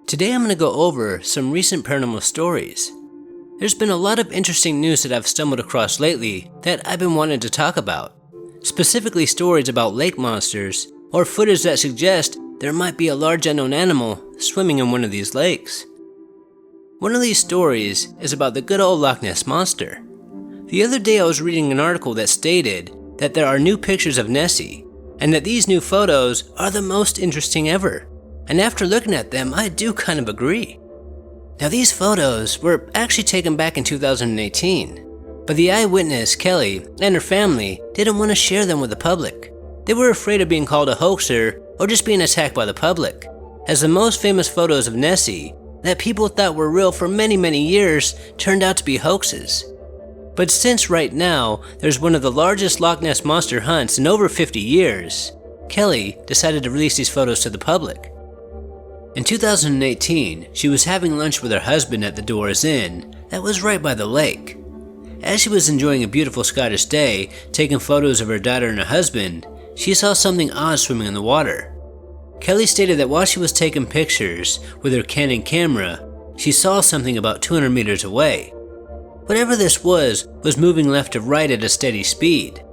Today I'm going to go over some recent paranormal stories. There's been a lot of interesting news that I've stumbled across lately that I've been wanting to talk about. Specifically stories about lake monsters or footage that suggest there might be a large unknown animal swimming in one of these lakes. One of these stories is about the good old Loch Ness monster. The other day I was reading an article that stated that there are new pictures of Nessie and that these new photos are the most interesting ever. And after looking at them, I do kind of agree. Now these photos were actually taken back in 2018, but the eyewitness, Kelly, and her family didn't want to share them with the public. They were afraid of being called a hoaxer or just being attacked by the public, as the most famous photos of Nessie that people thought were real for many years turned out to be hoaxes. But since right now there's one of the largest Loch Ness monster hunts in over 50 years, Kelly decided to release these photos to the public. In 2018, she was having lunch with her husband at the Doors Inn that was right by the lake. As she was enjoying a beautiful Scottish day, taking photos of her daughter and her husband, she saw something odd swimming in the water. Kelly stated that while she was taking pictures with her Canon camera, she saw something about 200 meters away. Whatever this was moving left to right at a steady speed.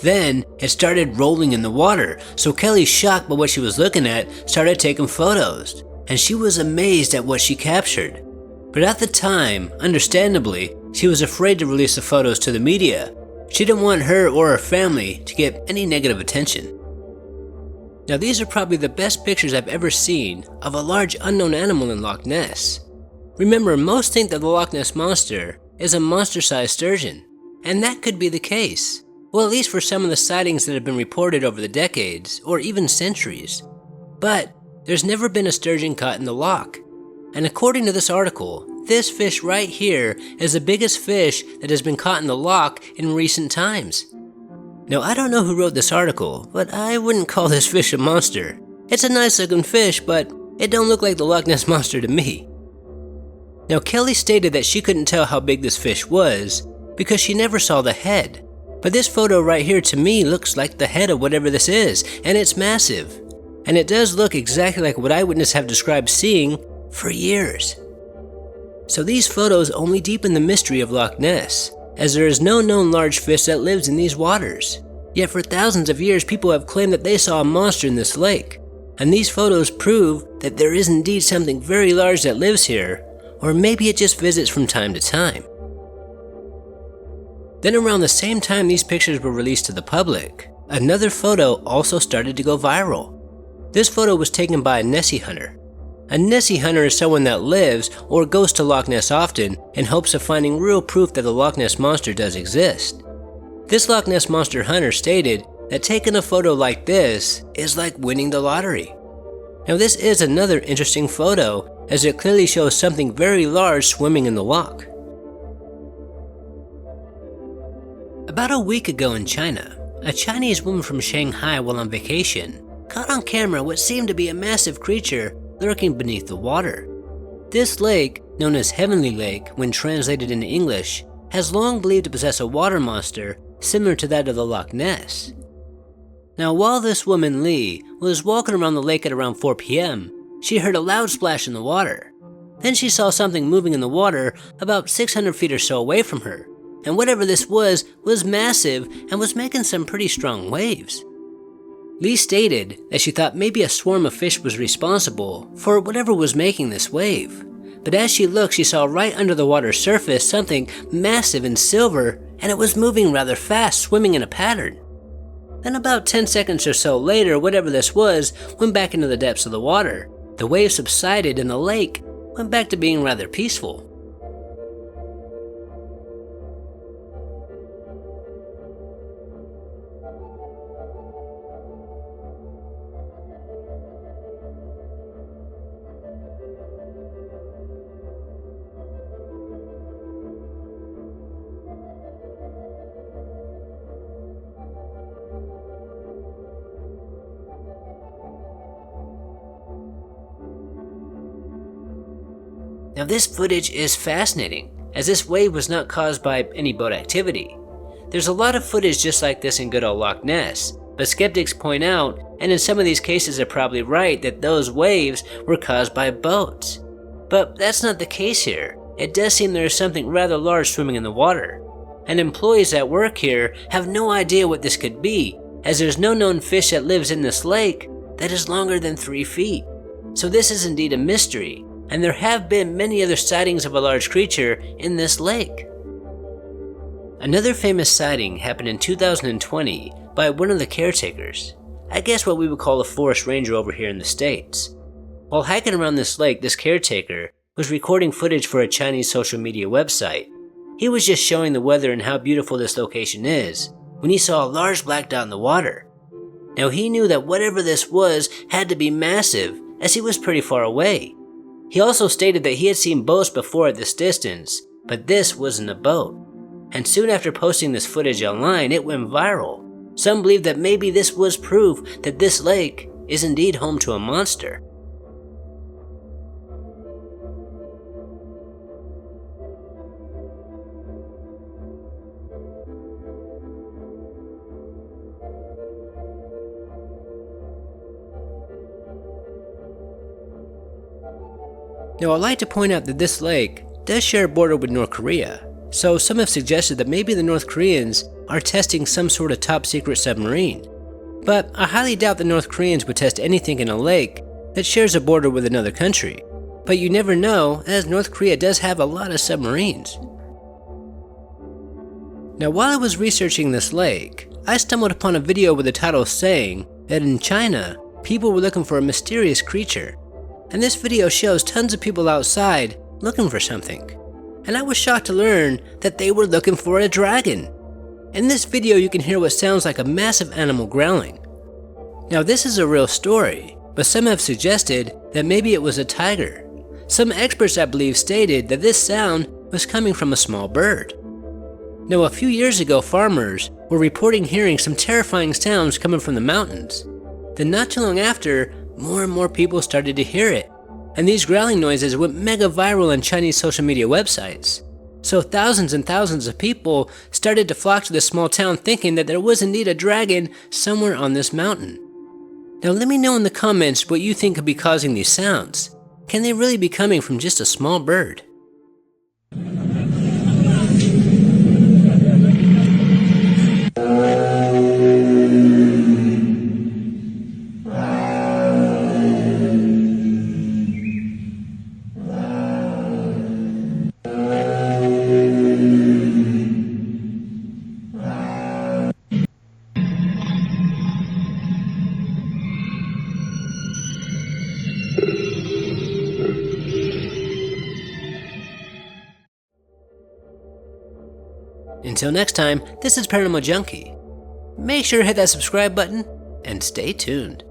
Then, it started rolling in the water, so Kelly, shocked by what she was looking at, started taking photos, and she was amazed at what she captured. But at the time, understandably, she was afraid to release the photos to the media. She didn't want her or her family to get any negative attention. Now these are probably the best pictures I've ever seen of a large unknown animal in Loch Ness. Remember, most think that the Loch Ness monster is a monster-sized sturgeon, and that could be the case. Well, at least for some of the sightings that have been reported over the decades, or even centuries. But there's never been a sturgeon caught in the loch. And according to this article, this fish right here is the biggest fish that has been caught in the loch in recent times. Now, I don't know who wrote this article, but I wouldn't call this fish a monster. It's a nice looking fish, but it don't look like the Loch Ness monster to me. Now, Kelly stated that she couldn't tell how big this fish was because she never saw the head. But this photo right here to me looks like the head of whatever this is, and it's massive. And it does look exactly like what eyewitnesses have described seeing for years. So these photos only deepen the mystery of Loch Ness, as there is no known large fish that lives in these waters. Yet for thousands of years people have claimed that they saw a monster in this lake. And these photos prove that there is indeed something very large that lives here, or maybe it just visits from time to time. Then around the same time these pictures were released to the public, another photo also started to go viral. This photo was taken by a Nessie Hunter. A Nessie Hunter is someone that lives or goes to Loch Ness often in hopes of finding real proof that the Loch Ness monster does exist. This Loch Ness monster hunter stated that taking a photo like this is like winning the lottery. Now this is another interesting photo, as it clearly shows something very large swimming in the loch. About a week ago in China, a Chinese woman from Shanghai while on vacation caught on camera what seemed to be a massive creature lurking beneath the water. This lake, known as Heavenly Lake when translated into English, has long believed to possess a water monster similar to that of the Loch Ness. Now while this woman Lee was walking around the lake at around 4 p.m., she heard a loud splash in the water. Then she saw something moving in the water about 600 feet or so away from her. And whatever this was massive and was making some pretty strong waves. Lee stated that she thought maybe a swarm of fish was responsible for whatever was making this wave. But as she looked, she saw right under the water's surface something massive and silver, and it was moving rather fast, swimming in a pattern. Then about 10 seconds or so later, whatever this was went back into the depths of the water. The waves subsided and the lake went back to being rather peaceful. Now this footage is fascinating, as this wave was not caused by any boat activity. There's a lot of footage just like this in good old Loch Ness, But skeptics point out, and in some of these cases are probably right, that those waves were caused by boats. But that's not the case here. It does seem there is something rather large swimming in the water. And employees that work here have no idea what this could be, as there's no known fish that lives in this lake that is longer than 3 feet. So this is indeed a mystery, and there have been many other sightings of a large creature in this lake. Another famous sighting happened in 2020 by one of the caretakers. I guess what we would call a forest ranger over here in the States. While hiking around this lake, this caretaker was recording footage for a Chinese social media website. He was just showing the weather and how beautiful this location is when he saw a large black dot in the water. Now he knew that whatever this was had to be massive, as he was pretty far away. He also stated that he had seen boats before at this distance, but this wasn't a boat. And soon after posting this footage online, it went viral. Some believe that maybe this was proof that this lake is indeed home to a monster. Now, I'd like to point out that this lake does share a border with North Korea, so some have suggested that maybe the North Koreans are testing some sort of top secret submarine. But I highly doubt the North Koreans would test anything in a lake that shares a border with another country. But you never know, as North Korea does have a lot of submarines. Now, while I was researching this lake, I stumbled upon a video with the title saying that in China, people were looking for a mysterious creature. And this video shows tons of people outside looking for something. And I was shocked to learn that they were looking for a dragon. In this video you can hear what sounds like a massive animal growling. Now this is a real story, but some have suggested that maybe it was a tiger. Some experts I believe stated that this sound was coming from a small bird. Now a few years ago farmers were reporting hearing some terrifying sounds coming from the mountains. Then not too long after, more and more people started to hear it, and these growling noises went mega viral on Chinese social media websites. So thousands and thousands of people started to flock to this small town thinking that there was indeed a dragon somewhere on this mountain. Now let me know in the comments what you think could be causing these sounds. Can they really be coming from just a small bird? Until next time, this is Paranormal Junkie. Make sure to hit that subscribe button and stay tuned.